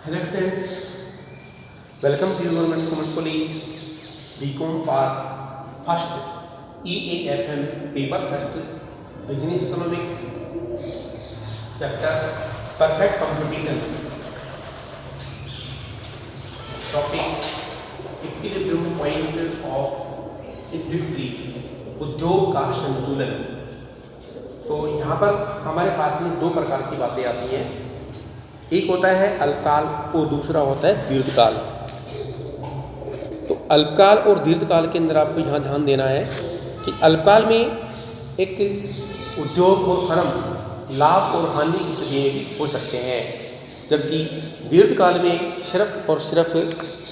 Hello students, welcome to Government Commerce College BCom Part First EAFM Paper First Business Economics Chapter Perfect Competition Topic Equilibrium Point of Industry उद्योग का संतुलन। तो यहाँ पर हमारे पास में दो प्रकार की बातें आती हैं, एक होता है अल्पकाल और दूसरा होता है दीर्घकाल। तो अल्पकाल और दीर्घकाल के अंदर आपको यहाँ ध्यान देना है कि अल्पकाल में एक उद्योग और फर्म लाभ और हानि की स्थिति में हो सकते हैं, जबकि दीर्घकाल में सिर्फ और सिर्फ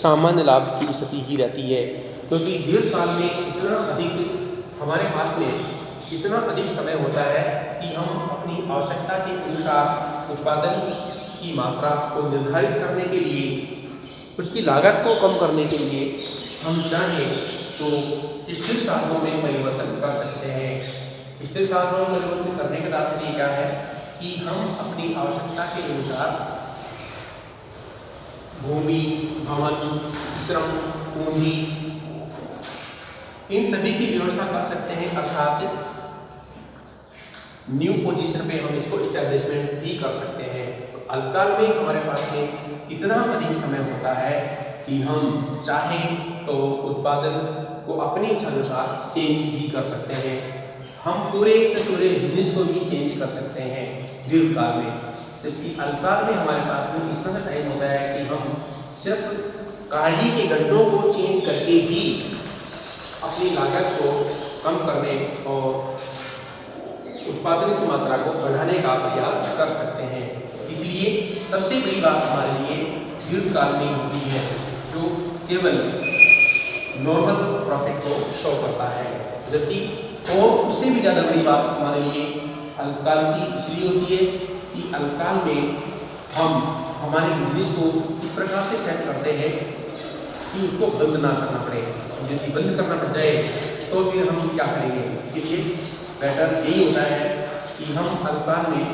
सामान्य लाभ की स्थिति ही रहती है। क्योंकि दीर्घकाल में इतना अधिक हमारे पास में इतना अधिक समय होता है कि हम अपनी आवश्यकता के अनुसार उत्पादन की मात्रा को निर्धारित करने के लिए, उसकी लागत को कम करने के लिए हम चाहें तो स्थिर साधनों में परिवर्तन कर सकते हैं। स्थिर साधनों में परिवर्तन करने का तात्पर्य क्या है कि हम अपनी आवश्यकता के अनुसार भूमि, भवन, श्रम, पूंजी इन सभी की व्यवस्था कर सकते हैं, अर्थात न्यू पोजीशन पे हम इसको इस्टेब्लिशमेंट भी कर सकते हैं। तो अल्पकाल में हमारे पास में इतना अधिक समय होता है कि हम चाहें तो उत्पादन को अपनी इच्छा अनुसार चेंज भी कर सकते हैं, हम पूरे बिजनेस को भी चेंज कर सकते हैं दीर्घकाल में। जबकि अल्पकाल में हमारे पास में इतना सा टाइम होता है कि हम सिर्फ कार्य के घंटों को चेंज करके ही अपनी लागत को कम करने और उत्पादन की मात्रा को बढ़ाने का प्रयास कर सकते हैं। इसलिए सबसे बड़ी बात हमारे लिए दीर्घकाल में होती है, जो केवल नॉर्मल प्रॉफिट को शो करता है, जबकि और उससे भी ज़्यादा बड़ी बात हमारे लिए अल्पकाल की इसलिए होती है कि अल्पकाल में हम हमारे बिजनेस को इस प्रकार से सेट करते हैं कि उसको बंद ना करना पड़े। यदि बंद करना पड़ जाए तो फिर हम क्या करेंगे? इसलिए बेटर यही होता है कि हम अल्पकाल में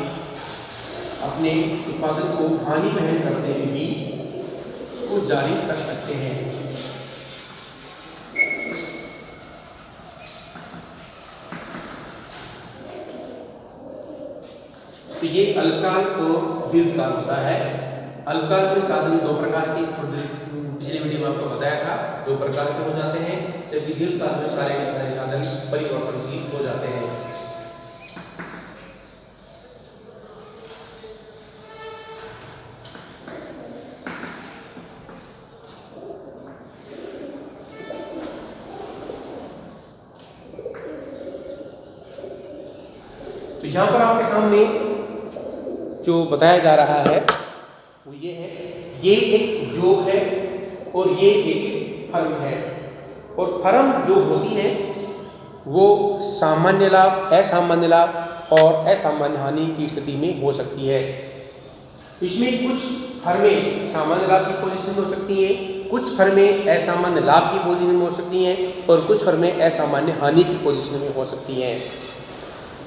अपने उत्पादन को हानि वहन करते हुए भी उसको जारी कर सकते हैं। तो ये अल्पकाल और दीर्घकाल होता है। अल्पकाल के साधन दो प्रकार के, पिछले वीडियो में आपको बताया था, दो प्रकार के हो जाते हैं, जबकि दीर्घकाल में सारे के सारे साधन परिवर्तनशील हो जाते हैं। तो यहाँ पर आपके सामने जो बताया जा रहा है वो ये है, ये एक उद्योग है और ये एक फर्म है। और फर्म जो होती है वो सामान्य लाभ, असामान्य लाभ और असामान्य हानि की स्थिति में हो सकती है। इसमें कुछ फर्में सामान्य लाभ की पोजीशन में हो सकती हैं, कुछ फर्में असामान्य लाभ की पोजीशन में हो सकती हैं और कुछ फर्में असामान्य हानि की पोजीशन में हो सकती हैं।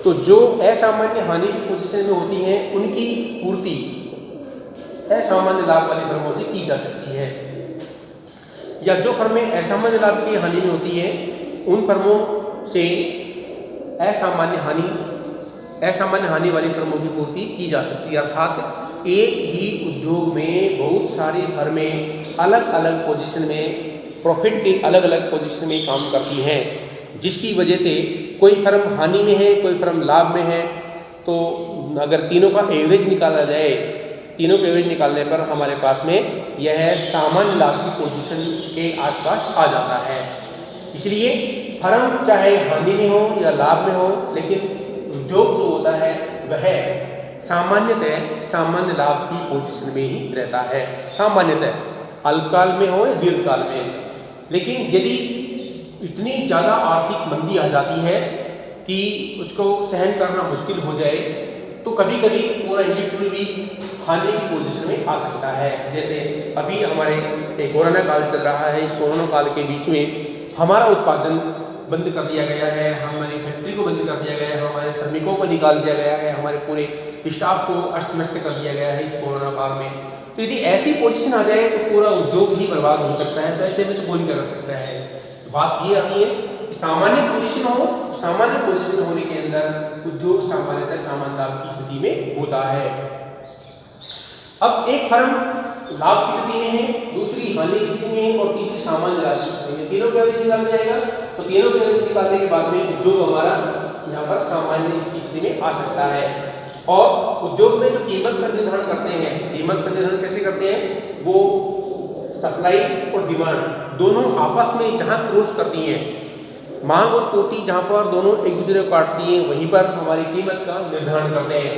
तो जो असामान्य हानि की पोजीशन में होती हैं उनकी पूर्ति असामान्य लाभ वाली फर्मों से की जा सकती है, या जो फर्में असामान्य लाभ की हानि में होती है उन फर्मों से असामान्य हानि वाली फर्मों की पूर्ति की जा सकती है। अर्थात एक ही उद्योग में बहुत सारी फर्में अलग अलग पोजीशन में, प्रॉफिट के अलग अलग पोजीशन में काम करती हैं, जिसकी वजह से कोई फर्म हानि में है, कोई फर्म लाभ में है। तो अगर तीनों का एवरेज निकाला जाए, तीनों के एवरेज निकालने पर हमारे पास में यह सामान्य लाभ की पोजीशन के आसपास आ जाता है। इसलिए फर्म चाहे हानि में हो या लाभ में हो, लेकिन उद्योग जो होता है वह सामान्यतः सामान्य लाभ की पोजीशन में ही रहता है, सामान्यतः अल्पकाल में हो या दीर्घकाल में। लेकिन यदि इतनी ज़्यादा आर्थिक मंदी आ जाती है कि उसको सहन करना मुश्किल हो जाए, तो कभी कभी पूरा इंडस्ट्री भी हानि की पोजीशन में आ सकता है। जैसे अभी हमारे कोरोना काल चल रहा है, इस कोरोना काल के बीच में हमारा उत्पादन बंद कर दिया गया है, हमारी फैक्ट्री को बंद कर दिया गया है, हमारे श्रमिकों को निकाल दिया गया है, हमारे पूरे स्टाफ को अस्त व्यस्त कर दिया गया है इस कोरोना काल में। तो यदि ऐसी पोजीशन आ जाए तो पूरा उद्योग ही बर्बाद हो सकता है। तो ऐसे में तो कौन क्या कर सकता है। तो बात ये आती है कि सामान्य पोजीशन हो, सामान्य पोजीशन होने के अंदर उद्योग सामान्यतः सामान्य लाभ की स्थिति में होता है। अब एक फर्म लाभ की स्थिति में है, दूसरी हानि की स्थिति में है और तीसरी सामान्य लाभ की स्थिति में, तीनों का एवरेज निकाला जाएगा। तो तीनों का एवरेज निकालने के बाद में उद्योग हमारा यहाँ पर सामान्य स्थिति में आ सकता है। और उद्योग में जो कीमत का निर्धारण करते हैं, कीमत का निर्धारण कैसे करते हैं, वो सप्लाई और डिमांड दोनों आपस में जहाँ क्रॉस करती हैं, मांग और पूर्ति जहाँ पर दोनों एक दूसरे को काटती हैं, वहीं पर हमारी कीमत का निर्धारण करते हैं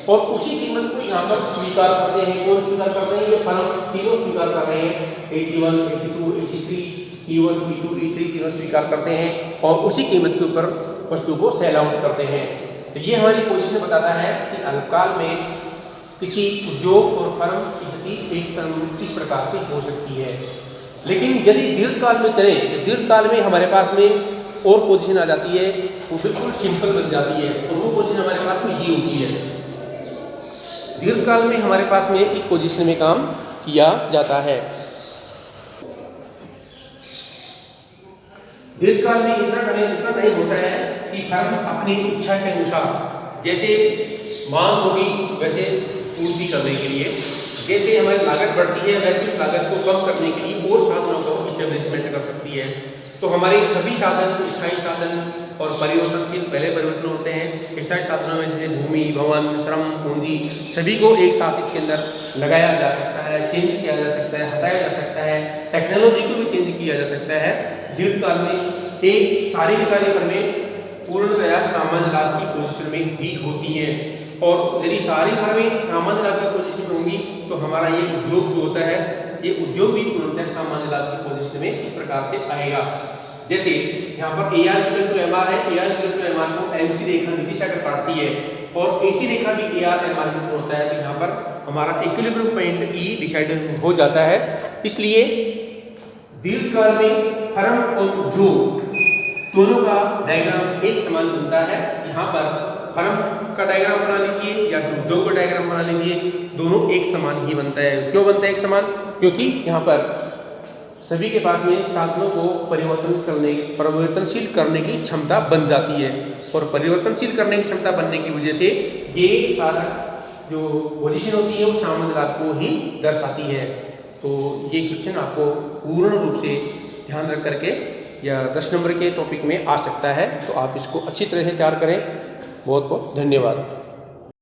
और उसी कीमत को यहाँ पर स्वीकार करते हैं। कौन स्वीकार करते हैं, ये फर्म तीनों स्वीकार कर रहे हैं, AC1, AC2, AC3, E1, E2, E3 तीनों स्वीकार करते हैं और उसी कीमत के ऊपर वस्तु को सेल आउट करते हैं। तो ये हमारी पोजीशन बताता है कि अल्पकाल में किसी उद्योग और फर्म की स्थिति एक इस प्रकार से हो सकती है। लेकिन यदि दीर्घकाल में चले तो दीर्घकाल में हमारे पास में और पोजीशन आ जाती है, वो बिल्कुल सिंपल बन जाती है और वो पोजीशन हमारे पास में ये होती है। दीर्घकाल में हमारे पास में इस पोजीशन में काम किया जाता है। दीर्घकाल में इतना टाइम होता है कि फर्म अपनी इच्छा के अनुसार जैसे मांग होगी वैसे पूर्ति करने के लिए, जैसे हमारी लागत बढ़ती है वैसे उस लागत को कम करने के लिए और साधनों को इस्टेब्लिशमेंट कर सकती है। तो हमारे सभी साधन, स्थायी साधन और परिवर्तनशील पहले परिवर्तन होते हैं। स्थायी साधनों में जैसे भूमि, भवन, श्रम, पूंजी सभी को एक साथ इसके अंदर लगाया जा सकता है, चेंज किया जा सकता है, हटाया जा सकता है, टेक्नोलॉजी को भी चेंज किया जा सकता है। दीर्घकाल में एक सारी की सारी फर्में पूर्णतया सामान्य लाभ की पोजीशन में भी होती हैं और यदि सारी फर्में सामान्य लाभ की पोजीशन में होंगी तो हमारा ये उद्योग जो होता है, ये उद्योग भी पूर्णतः सामान्य लाभ की पोजीशन में इस प्रकार से आएगा। जैसे यहाँ पर AR=MR है, AR=MR को MC रेखा नीति से अगर काटती है और AC रेखा भी AR=MR में होता है तो यहाँ पर हमारा इक्विलिब्रियम पॉइंट E डिसाइड हो जाता है। इसलिए दीर्घकाल में फर्म और उद्योग दोनों का डायग्राम एक समान बनता है। यहाँ पर फर्म का डायग्राम बना लीजिए या उद्योग का डायग्राम बना लीजिए, दोनों एक समान ही बनता है। क्यों बनता है एक समान, क्योंकि यहाँ पर सभी के पास में साधनों को परिवर्तनशील करने की क्षमता बन जाती है और परिवर्तनशील करने की क्षमता बनने की वजह से ये सारा जो पोजीशन होती है वो सामान्य लाभ को ही दर्शाती है। तो ये क्वेश्चन आपको पूर्ण रूप से ध्यान रख करके या 10 नंबर के टॉपिक में आ सकता है, तो आप इसको अच्छी तरह से तैयार करें। बहुत बहुत धन्यवाद।